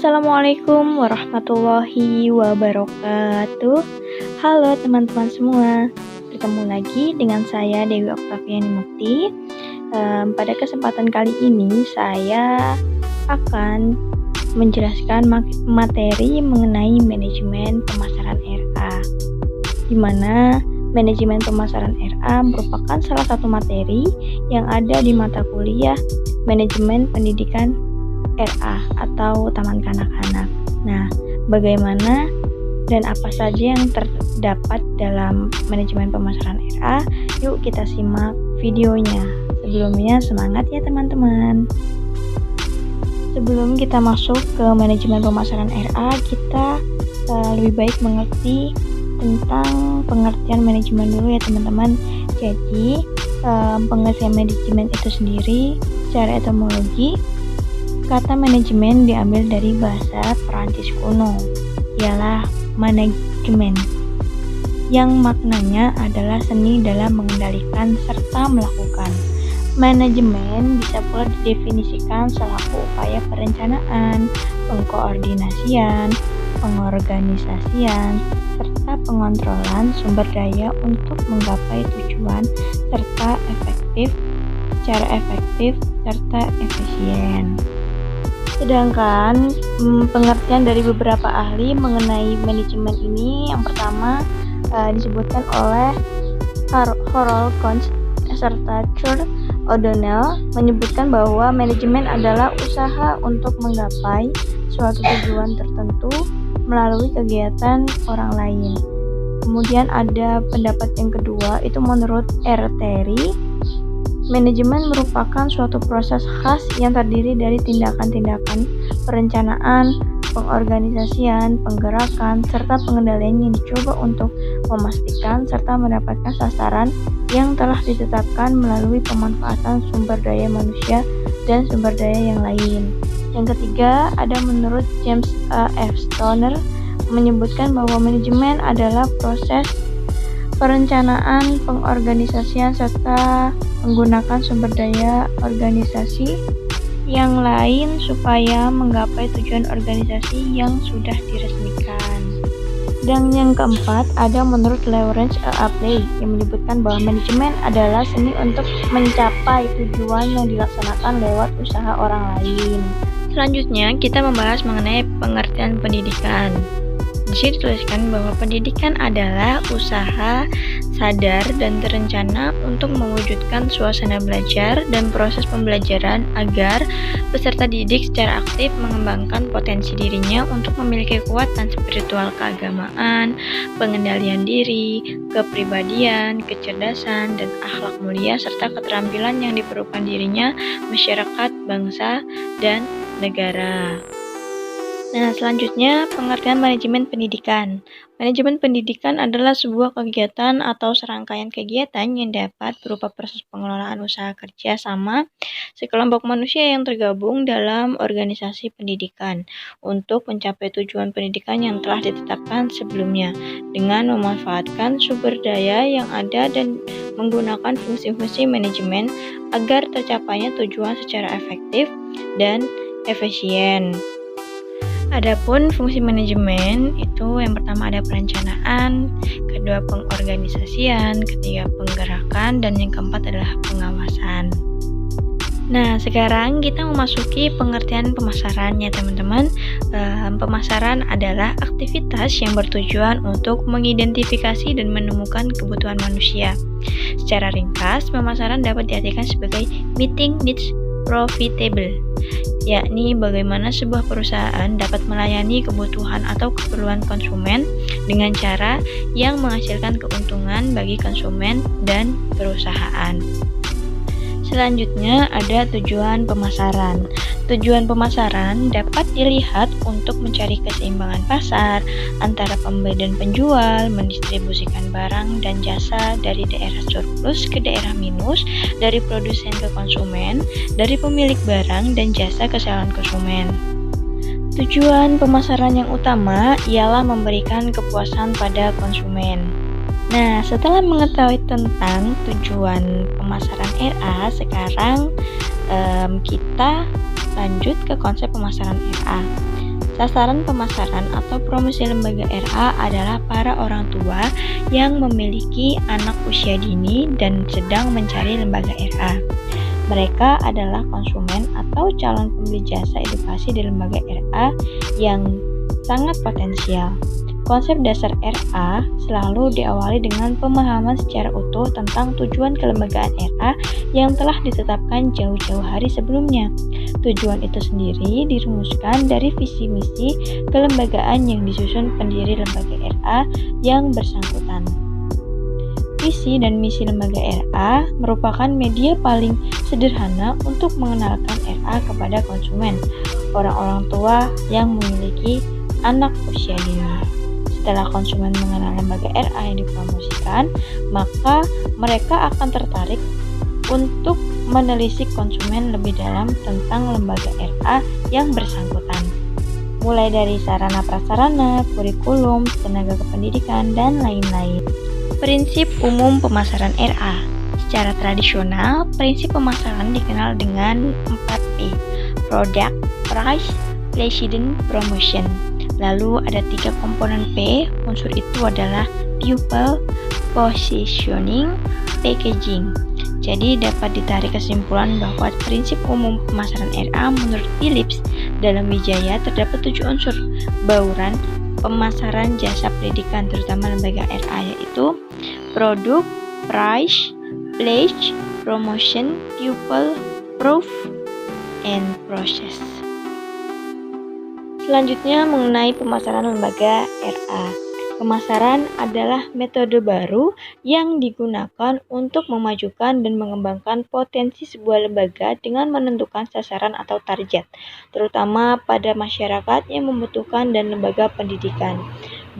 Assalamualaikum warahmatullahi wabarakatuh. Halo teman-teman semua, bertemu lagi dengan saya Dewi Oktaviani Mukti. Pada kesempatan kali ini saya akan menjelaskan materi mengenai manajemen pemasaran RA, di mana manajemen pemasaran RA merupakan salah satu materi yang ada di mata kuliah manajemen pendidikan RA atau Taman Kanak-Kanak. Nah, bagaimana dan apa saja yang terdapat dalam manajemen pemasaran RA? Yuk kita simak videonya. Sebelumnya semangat ya teman-teman. Sebelum kita masuk ke manajemen pemasaran RA, kita lebih baik mengerti tentang pengertian manajemen dulu ya teman-teman. Jadi, pengertian manajemen itu sendiri secara etimologi, kata manajemen diambil dari bahasa Perancis kuno, ialah manajemen, yang maknanya adalah seni dalam mengendalikan serta melakukan. Manajemen bisa pula didefinisikan selaku upaya perencanaan, pengkoordinasian, pengorganisasian, serta pengontrolan sumber daya untuk menggapai tujuan secara efektif serta efisien. Sedangkan pengertian dari beberapa ahli mengenai manajemen ini, yang pertama disebutkan oleh Harold Kuntz serta Chuck O'Donnell, menyebutkan bahwa manajemen adalah usaha untuk menggapai suatu tujuan tertentu melalui kegiatan orang lain. Kemudian ada pendapat yang kedua, itu menurut R. Terry, manajemen merupakan suatu proses khas yang terdiri dari tindakan-tindakan perencanaan, pengorganisasian, penggerakan, serta pengendalian yang dicoba untuk memastikan serta mendapatkan sasaran yang telah ditetapkan melalui pemanfaatan sumber daya manusia dan sumber daya yang lain. Yang ketiga, ada menurut James F. Stoner, menyebutkan bahwa manajemen adalah proses perencanaan, pengorganisasian, serta menggunakan sumber daya organisasi yang lain supaya menggapai tujuan organisasi yang sudah diresmikan. Dan yang keempat, ada menurut Lawrence Apley, yang menyebutkan bahwa manajemen adalah seni untuk mencapai tujuan yang dilaksanakan lewat usaha orang lain. Selanjutnya, kita membahas mengenai pengertian pendidikan. Di sini dituliskan bahwa pendidikan adalah usaha sadar dan terencana untuk mewujudkan suasana belajar dan proses pembelajaran agar peserta didik secara aktif mengembangkan potensi dirinya untuk memiliki kekuatan spiritual keagamaan, pengendalian diri, kepribadian, kecerdasan, dan akhlak mulia serta keterampilan yang diperlukan dirinya, masyarakat, bangsa, dan negara. Nah, selanjutnya pengertian manajemen pendidikan. Manajemen pendidikan adalah sebuah kegiatan atau serangkaian kegiatan yang dapat berupa proses pengelolaan usaha kerja sama sekelompok manusia yang tergabung dalam organisasi pendidikan untuk mencapai tujuan pendidikan yang telah ditetapkan sebelumnya dengan memanfaatkan sumber daya yang ada dan menggunakan fungsi-fungsi manajemen agar tercapainya tujuan secara efektif dan efisien. Adapun fungsi manajemen itu yang pertama ada perencanaan, kedua pengorganisasian, ketiga penggerakan, dan yang keempat adalah pengawasan. Nah, sekarang kita memasuki pengertian pemasaran ya teman-teman. Pemasaran adalah aktivitas yang bertujuan untuk mengidentifikasi dan menemukan kebutuhan manusia. Secara ringkas, pemasaran dapat diartikan sebagai meeting needs profitable, yakni bagaimana sebuah perusahaan dapat melayani kebutuhan atau keperluan konsumen dengan cara yang menghasilkan keuntungan bagi konsumen dan perusahaan. Selanjutnya ada tujuan pemasaran. Tujuan pemasaran dapat dilihat untuk mencari keseimbangan pasar antara pembeli dan penjual, mendistribusikan barang dan jasa dari daerah surplus ke daerah minus, dari produsen ke konsumen, dari pemilik barang dan jasa ke calon konsumen. Tujuan pemasaran yang utama ialah memberikan kepuasan pada konsumen. Nah, setelah mengetahui tentang tujuan pemasaran RA, sekarang kita lanjut ke konsep pemasaran RA. Sasaran pemasaran atau promosi lembaga RA adalah para orang tua yang memiliki anak usia dini dan sedang mencari lembaga RA. Mereka adalah konsumen atau calon pembeli jasa edukasi di lembaga RA yang sangat potensial. Konsep dasar RA selalu diawali dengan pemahaman secara utuh tentang tujuan kelembagaan RA yang telah ditetapkan jauh-jauh hari sebelumnya. Tujuan itu sendiri dirumuskan dari visi misi kelembagaan yang disusun pendiri lembaga RA yang bersangkutan. Visi dan misi lembaga RA merupakan media paling sederhana untuk mengenalkan RA kepada konsumen, orang-orang tua yang memiliki anak usia dini. Setelah konsumen mengenal lembaga RA yang dipromosikan, maka mereka akan tertarik untuk menelisik konsumen lebih dalam tentang lembaga RA yang bersangkutan. Mulai dari sarana-prasarana, kurikulum, tenaga kependidikan, dan lain-lain. Prinsip umum pemasaran RA. Secara tradisional, prinsip pemasaran dikenal dengan 4P: Product, Price, Placement, Promotion. Lalu ada 3 komponen P, unsur itu adalah People, Positioning, Packaging. Jadi dapat ditarik kesimpulan bahwa prinsip umum pemasaran RA menurut Philips dalam Wijaya terdapat 7 unsur bauran pemasaran jasa pendidikan terutama lembaga RA, yaitu produk, price, place, promotion, people, proof, and process. Selanjutnya mengenai pemasaran lembaga RA. Pemasaran adalah metode baru yang digunakan untuk memajukan dan mengembangkan potensi sebuah lembaga dengan menentukan sasaran atau target, terutama pada masyarakat yang membutuhkan dan lembaga pendidikan.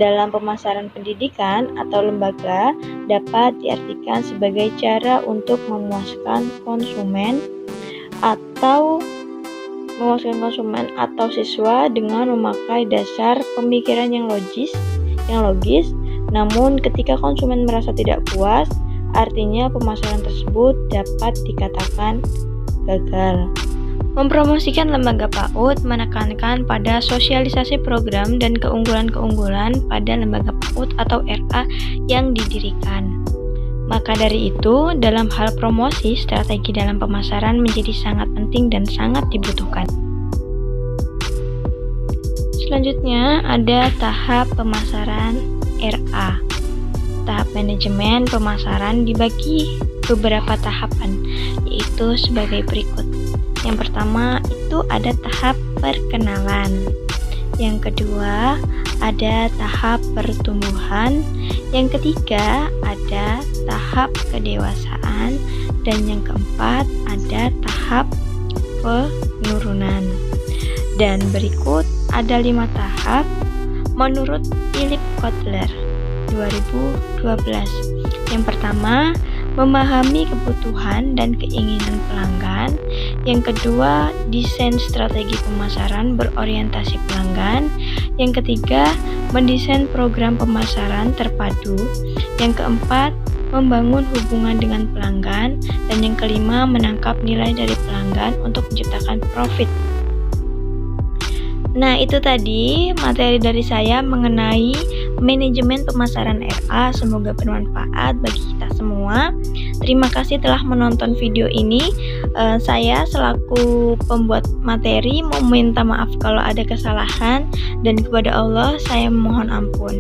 Dalam pemasaran pendidikan atau lembaga dapat diartikan sebagai cara untuk memuaskan konsumen atau siswa dengan memakai dasar pemikiran yang logis. Namun ketika konsumen merasa tidak puas, artinya pemasaran tersebut dapat dikatakan gagal. Mempromosikan lembaga PAUD menekankan pada sosialisasi program dan keunggulan-keunggulan pada lembaga PAUD atau RA yang didirikan. Maka dari itu, dalam hal promosi, strategi dalam pemasaran menjadi sangat penting dan sangat dibutuhkan. Selanjutnya ada tahap pemasaran RA. Tahap manajemen pemasaran dibagi beberapa tahapan, yaitu sebagai berikut. Yang pertama itu ada tahap perkenalan. Yang kedua ada tahap pertumbuhan. Yang ketiga ada tahap kedewasaan. Dan yang keempat ada tahap penurunan. Dan berikut ada 5 tahap menurut Philip Kotler 2012. Yang pertama, memahami kebutuhan dan keinginan pelanggan. Yang kedua, desain strategi pemasaran berorientasi pelanggan. Yang ketiga, mendesain program pemasaran terpadu. Yang keempat, membangun hubungan dengan pelanggan. Dan yang kelima, menangkap nilai dari pelanggan untuk menciptakan profit. Nah, itu tadi materi dari saya mengenai manajemen pemasaran RA. Semoga bermanfaat bagi kita semua. Terima kasih telah menonton video ini. Saya selaku pembuat materi mau minta maaf kalau ada kesalahan, dan kepada Allah saya mohon ampun.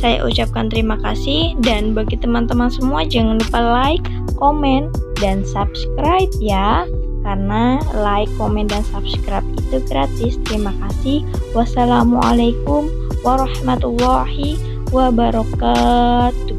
Saya ucapkan terima kasih, dan bagi teman-teman semua jangan lupa like, komen, dan subscribe ya. Karena like, komen, dan subscribe itu gratis. Terima kasih. Wassalamualaikum warahmatullahi wabarakatuh.